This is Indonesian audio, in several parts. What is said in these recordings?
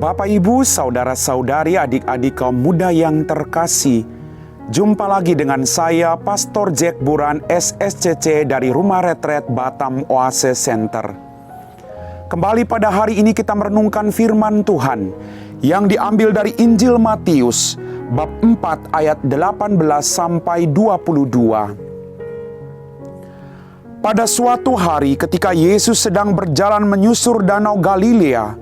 Bapak, Ibu, saudara-saudari, adik-adik kaum muda yang terkasih, jumpa lagi dengan saya, Pastor Jack Buran, SSCC dari Rumah Retret Batam Oase Center. Kembali pada hari ini kita merenungkan firman Tuhan yang diambil dari Injil Matius, bab 4 ayat 18 sampai 22. Pada suatu hari ketika Yesus sedang berjalan menyusur danau Galilea,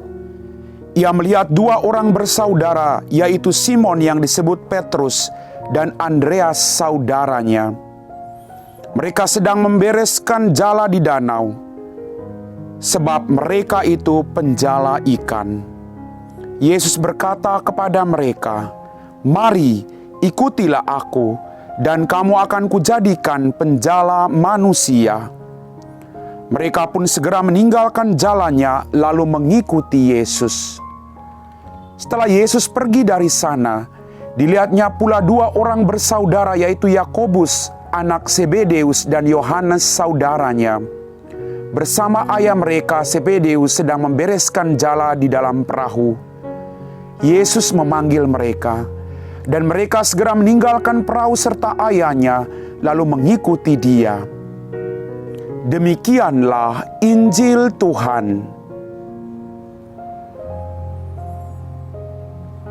Ia melihat dua orang bersaudara, yaitu Simon yang disebut Petrus dan Andreas saudaranya. Mereka sedang membereskan jala di danau, sebab mereka itu penjala ikan. Yesus berkata kepada mereka, "Mari, ikutilah aku, dan kamu akan kujadikan penjala manusia." Mereka pun segera meninggalkan jalannya, lalu mengikuti Yesus. Setelah Yesus pergi dari sana, dilihatnya pula dua orang bersaudara, yaitu Yakobus, anak Zebedeus, dan Yohanes saudaranya. Bersama ayah mereka, Zebedeus, sedang membereskan jala di dalam perahu. Yesus memanggil mereka, dan mereka segera meninggalkan perahu serta ayahnya, lalu mengikuti Dia. Demikianlah Injil Tuhan.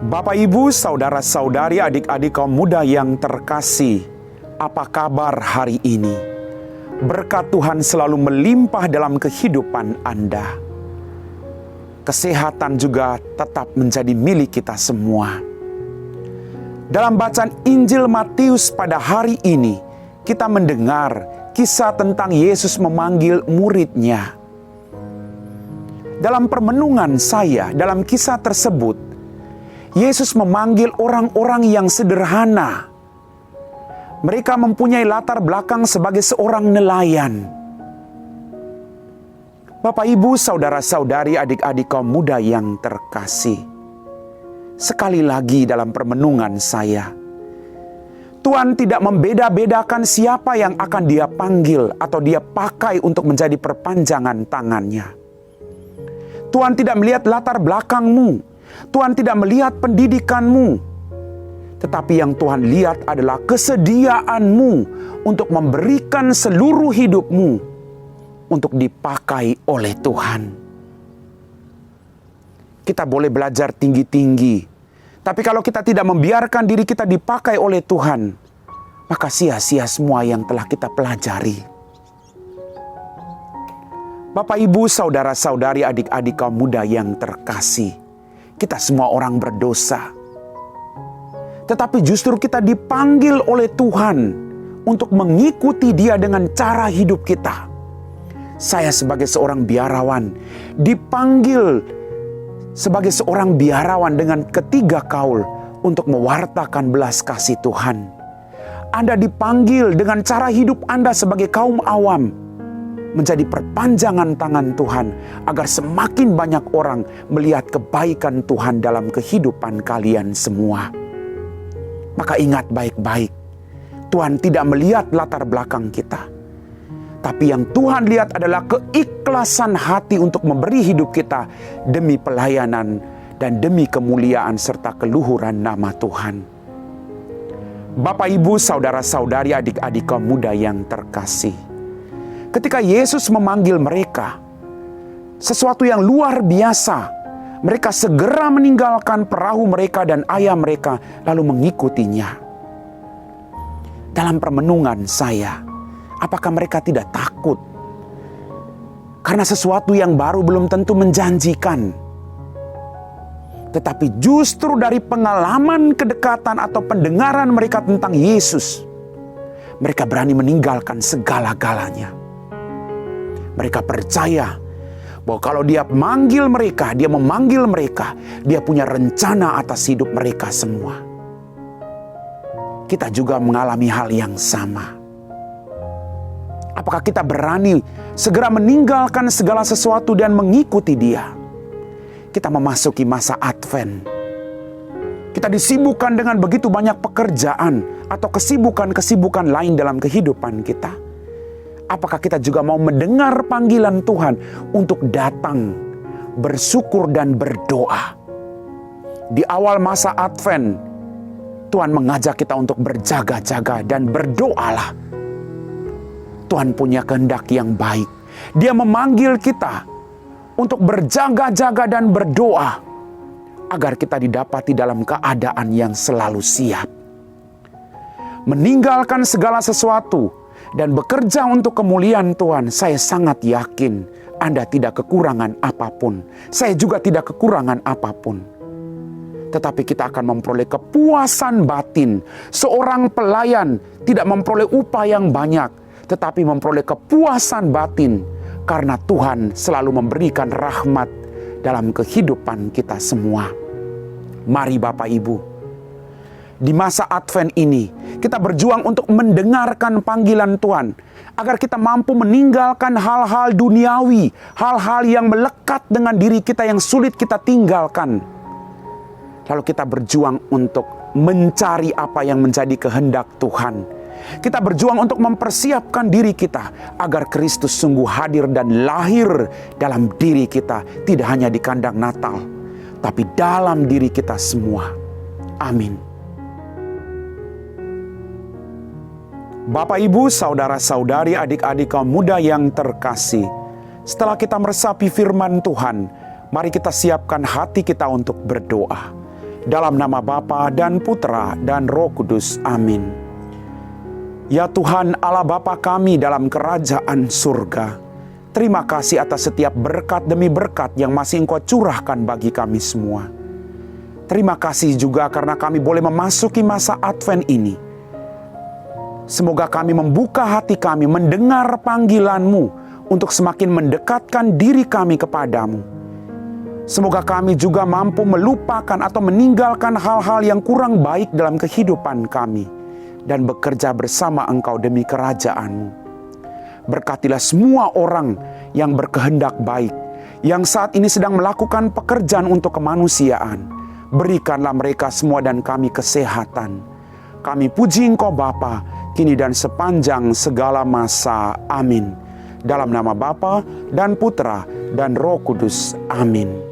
Bapak, Ibu, saudara-saudari, adik-adik kaum muda yang terkasih, apa kabar hari ini? Berkat Tuhan selalu melimpah dalam kehidupan Anda. Kesehatan juga tetap menjadi milik kita semua. Dalam bacaan Injil Matius pada hari ini, kita mendengar kisah tentang Yesus memanggil murid-Nya. Dalam permenungan saya, dalam kisah tersebut, Yesus memanggil orang-orang yang sederhana. Mereka mempunyai latar belakang sebagai seorang nelayan. Bapak, Ibu, saudara-saudari, adik-adik kaum muda yang terkasih. Sekali lagi dalam permenungan saya, Tuhan tidak membeda-bedakan siapa yang akan Dia panggil atau Dia pakai untuk menjadi perpanjangan tangannya. Tuhan tidak melihat latar belakangmu. Tuhan tidak melihat pendidikanmu. Tetapi yang Tuhan lihat adalah kesediaanmu untuk memberikan seluruh hidupmu untuk dipakai oleh Tuhan. Kita boleh belajar tinggi-tinggi, tapi kalau kita tidak membiarkan diri kita dipakai oleh Tuhan, maka sia-sia semua yang telah kita pelajari. Bapak, Ibu, saudara-saudari, adik-adik kaum muda yang terkasih, kita semua orang berdosa. Tetapi justru kita dipanggil oleh Tuhan untuk mengikuti Dia dengan cara hidup kita. Saya sebagai seorang biarawan dipanggil sebagai seorang biarawan dengan ketiga kaul untuk mewartakan belas kasih Tuhan. Anda dipanggil dengan cara hidup Anda sebagai kaum awam menjadi perpanjangan tangan Tuhan agar semakin banyak orang melihat kebaikan Tuhan dalam kehidupan kalian semua. Maka ingat baik-baik, Tuhan tidak melihat latar belakang kita. Tapi yang Tuhan lihat adalah keikhlasan hati untuk memberi hidup kita demi pelayanan dan demi kemuliaan serta keluhuran nama Tuhan. Bapak, Ibu, saudara-saudari, adik-adik kaum muda yang terkasih, ketika Yesus memanggil mereka, sesuatu yang luar biasa. Mereka segera meninggalkan perahu mereka dan ayah mereka lalu mengikutinya. Dalam permenungan saya, apakah mereka tidak takut? Karena sesuatu yang baru belum tentu menjanjikan. Tetapi justru dari pengalaman kedekatan atau pendengaran mereka tentang Yesus, mereka berani meninggalkan segala-galanya. Mereka percaya bahwa kalau Dia memanggil mereka, Dia punya rencana atas hidup mereka semua. Kita juga mengalami hal yang sama. Apakah kita berani segera meninggalkan segala sesuatu dan mengikuti Dia? Kita memasuki masa Advent. Kita disibukkan dengan begitu banyak pekerjaan atau kesibukan-kesibukan lain dalam kehidupan kita. Apakah kita juga mau mendengar panggilan Tuhan untuk datang, bersyukur dan berdoa? Di awal masa Advent, Tuhan mengajak kita untuk berjaga-jaga dan berdoalah. Tuhan punya kehendak yang baik. Dia memanggil kita untuk berjaga-jaga dan berdoa agar kita didapati dalam keadaan yang selalu siap. Meninggalkan segala sesuatu dan bekerja untuk kemuliaan Tuhan, saya sangat yakin Anda tidak kekurangan apapun. Saya juga tidak kekurangan apapun. Tetapi kita akan memperoleh kepuasan batin. Seorang pelayan tidak memperoleh upah yang banyak, tetapi memperoleh kepuasan batin karena Tuhan selalu memberikan rahmat dalam kehidupan kita semua. Mari Bapak Ibu, di masa Advent ini kita berjuang untuk mendengarkan panggilan Tuhan, agar kita mampu meninggalkan hal-hal duniawi, hal-hal yang melekat dengan diri kita yang sulit kita tinggalkan. Lalu kita berjuang untuk mencari apa yang menjadi kehendak Tuhan. Kita berjuang untuk mempersiapkan diri kita agar Kristus sungguh hadir dan lahir dalam diri kita, tidak hanya di kandang Natal, tapi dalam diri kita semua. Amin. Bapak, Ibu, saudara-saudari, adik-adik kaum muda yang terkasih, setelah kita meresapi firman Tuhan, mari kita siapkan hati kita untuk berdoa. Dalam nama Bapa dan Putra dan Roh Kudus. Amin. Ya Tuhan Allah Bapa kami dalam kerajaan surga, terima kasih atas setiap berkat demi berkat yang masih Engkau curahkan bagi kami semua. Terima kasih juga karena kami boleh memasuki masa Advent ini. Semoga kami membuka hati kami mendengar panggilan-Mu untuk semakin mendekatkan diri kami kepadamu. Semoga kami juga mampu melupakan atau meninggalkan hal-hal yang kurang baik dalam kehidupan kami dan bekerja bersama Engkau demi kerajaan-Mu. Berkatilah semua orang yang berkehendak baik, yang saat ini sedang melakukan pekerjaan untuk kemanusiaan. Berikanlah mereka semua dan kami kesehatan. Kami puji Engkau Bapa, kini dan sepanjang segala masa. Amin. Dalam nama Bapa dan Putra dan Roh Kudus. Amin.